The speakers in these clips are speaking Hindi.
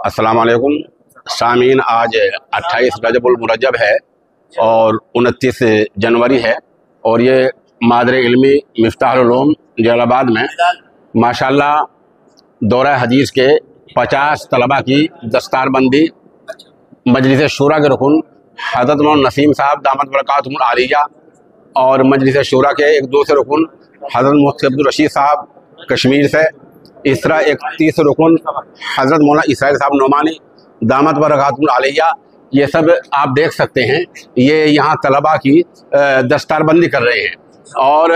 अस्सलाम वालेकुम सामीन। आज 28 रजबुल मुरज्जब है और 29 जनवरी है और ये मादरे इल्मी मिफ्ताहुल उलूम जलालाबाद में माशाल्लाह दौरा हदीस के 50 तलबा की दस्तारबंदी मजलिस शूरा के रुकन हज़रत मौलाना नसीम साहब दामत बरकातुहुल आलिया और मजलिस शूरा के एक दूसरे रुकन हज़रत मुफ्ती अब्दुल रशीद साहब कश्मीर से, इस तरह एक तीसरे रुकन हज़रत मौलाना इसराइल साहब नोमानी दामत बरकातुहुल आलिया, ये सब आप देख सकते हैं। ये यहाँ तलबा की दस्तारबंदी कर रहे हैं और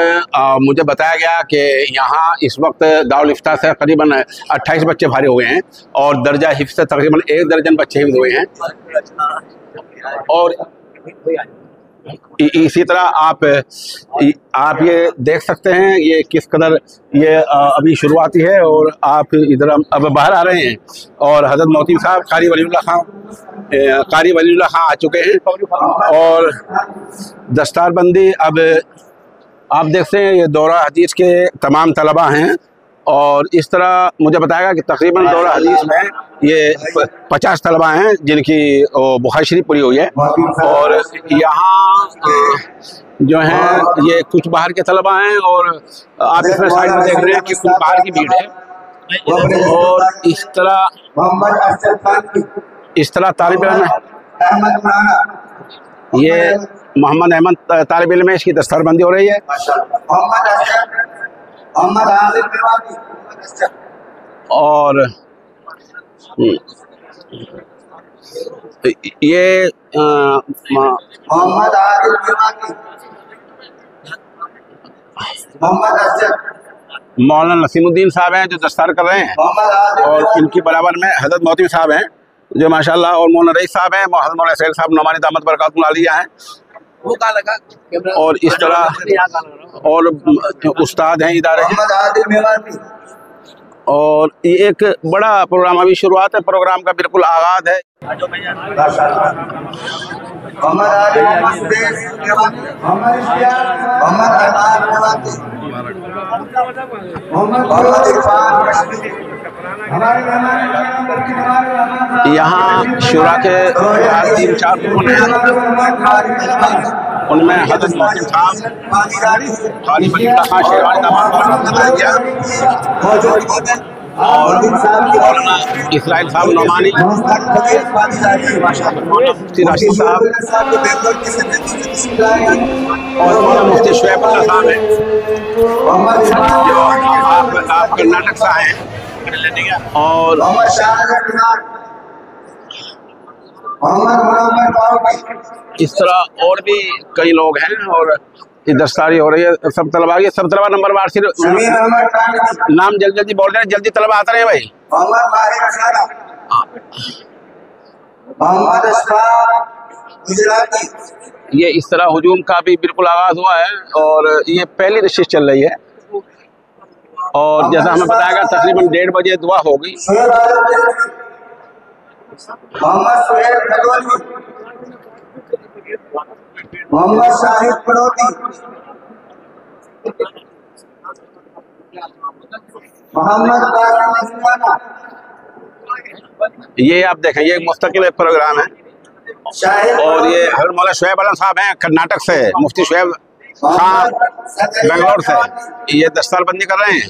मुझे बताया गया कि यहाँ इस वक्त दारुल इफ्ता से करीबन 28 बच्चे भारी हुए हैं और दर्जा हिफ्ज़ से तकरीबन 1 दर्जन बच्चे हिफ्ज़ हुए हैं। और इसी तरह आप ये देख सकते हैं ये किस कदर ये अभी शुरुआती है और आप इधर अब बाहर आ रहे हैं और हज़रत मोहतिम साहब कारी वलीउल्लाह खां आ चुके हैं और दस्तारबंदी अब आप देखते हैं। ये दौरा हदीस के तमाम तलबा हैं और इस तरह मुझे बताया कि तकरीबन दौरा हदीस में ये 50 तलबा हैं जिनकी बुखारी शरीफ पूरी हुई है और यहाँ जो हैं ये कुछ बाहर के तलबा हैं और आप इसमें साइड में देख रहे हैं कि कुछ बाहर की भीड़ है और इस तरह तालिब इल्म ये मोहम्मद अहमद तालिब इल्म में इसकी दस्तारबंदी हो रही है। और ये मौलाना नसीमुद्दीन साहब हैं जो दस्तार कर रहे हैं और इनकी बराबर में हज़रत मोहतिम साहब हैं जो माशाल्लाह, और मौलाना रईस साहब हैं, हज़रत मौलाना इसराइल साहब नोमानी दामत बरकातुहुल आलिया हैं और इस तरह और उस्ताद हैं इदारे हैं। और ये एक बड़ा प्रोग्राम अभी शुरुआत है, प्रोग्राम का बिल्कुल आगाज है। यहाँ शुरा के 3-4 रुकन हैं, उनमें हज़रत मोहतिम साहब कारी वलीउल्लाह खां शेरवानी दामत बरकातुहुल आलिया और मौलाना इसराइल साहब नोमानी मुफ्ती राशिद साहब और मौलाना मुफ्ती शुएबुल्लाह साहब हैं जो आप कर्नाटक से आए हैं। और इस तरह और भी कई लोग हैं और दस्तारी हो रही है। सब तलबा नंबर वार से नाम जल्दी जल्दी बोल रहे हैं, जल्दी तलबा आते रहे भाई। ये इस तरह हुजूम का भी बिल्कुल आगाज हुआ है और ये पहली नशिश चल रही है और जैसा हमें बताया गया तकरीबन 1:30 बजे दुआ होगी। मोहम्मद शाहिद पड़ोती, मोहम्मद ये आप देखें ये एक मुस्तकिल प्रोग्राम है और ये हज़रत मौलाना शुएब आलम साहब हैं कर्नाटक से, मुफ्ती शुएब खां बेंगलोर से, ये दस्तारबंदी कर रहे हैं।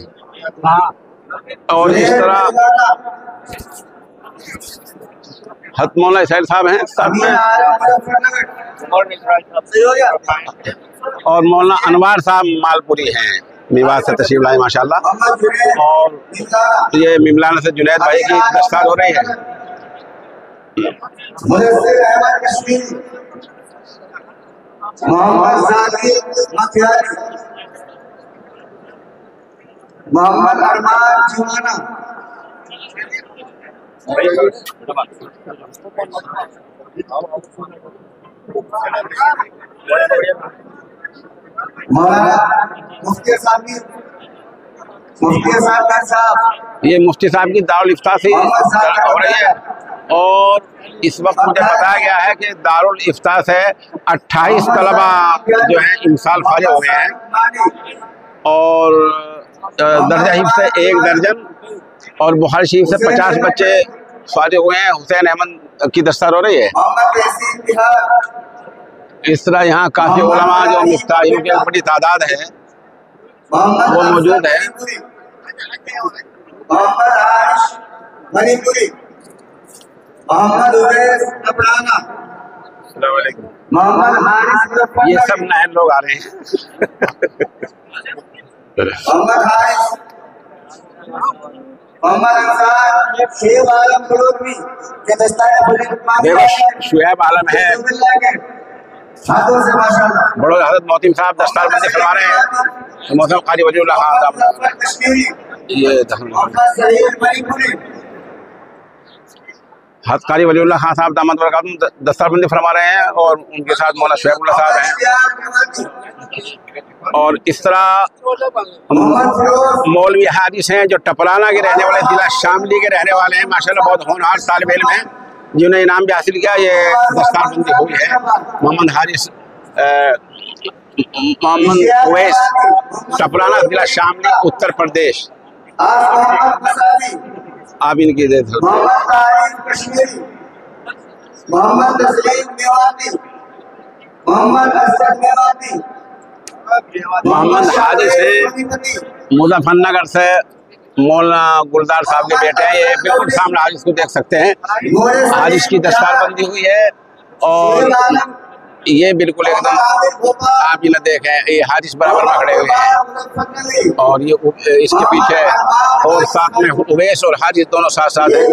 और इस तरह हज़रत मौलाना इसराइल साहब हैं साथ में और मौलाना अनवार साहब मालपुरी हैं मेवात से तशरीफ लाए माशाल्लाह। और ये मिमलाना से जुनैद भाई की दस्तार हो रही है। मोहम्मद अरमान जुमाना, ये मुफ्ती साहब की दारुल इफ्ता से हो रही है और इस वक्त मुझे बताया गया है कि दारुल इफ्ता से 28 तलबा जो हैं इमसाल फारिग हुए हैं और दर्जा हिफ्ज़ से 1 दर्जन और बुखारी शरीफ से 50 बच्चे फारिग हुए हैं। हुसैन अहमद की दस्तार हो रही है। मोहम्मद तहसीन बिहार, इस तरह यहाँ काफी उलमा जो मिफ्ताहियों की बड़ी तादाद है मोहम्मद वो मौजूद है। मणिपुरी, मोहम्मद आरिश मणिपुरी, मोहम्मद उवैस कपड़ाना, मोहम्मद हारिस ये सब नए लोग आ रहे हैं। मोहम्मद हारिस, मोहम्मद अंसार, शेब आलम बड़ोदरी के दस्तार देखो शुएब आलम है, हाथों से माशाल्लाह। बड़ो हजरत मोहतिम साहब दस्तार बंदी करवा रहे हैं। तो मोहतरम कारी वलीउल्लाह खान साहब कश्मीरी, ये मोहम्मद सहीद मणिपुरी, हज कारी वलीउल्लाह खान साहब दामद बरकातुहू दस्तार बंदी फरमा रहे हैं और उनके साथ मौलाना शुएबुल्लाह साहब हैं। और इस तरह मोहम्मद फिरोज, मौलवी हादिस हैं जो टपराना के रहने वाले, जिला शामली के रहने वाले हैं। माशाल्लाह बहुत होनहार तालिब इल्म हैं जिन्होंने इनाम भी हासिल किया। ये दस्तार बंदी हुई है। मोहम्मद हारिस मोहम्मद उवैस, टपराना, जिला शामली, उत्तर प्रदेश। मोहम्मद मसादी, आप इनकी दे दो। मोहम्मद तारिक कश्मीरी, मोहम्मद तस्लीम मेवाती, मोहम्मद असद मेवाती, मोहम्मद हादिस है मुजफ्फरनगर से, मौलाना गुलदार साहब के बेटे हैं। ये बिल्कुल सामने हादिस को देख सकते हैं। हादिस की दस्तार बंदी हुई है और ये बिल्कुल एकदम आप ये न देखें, ये हादिस बराबर पकड़े हुए हैं और ये इसके पीछे और साथ में उवैस और हादिस दोनों साथ साथ हैं।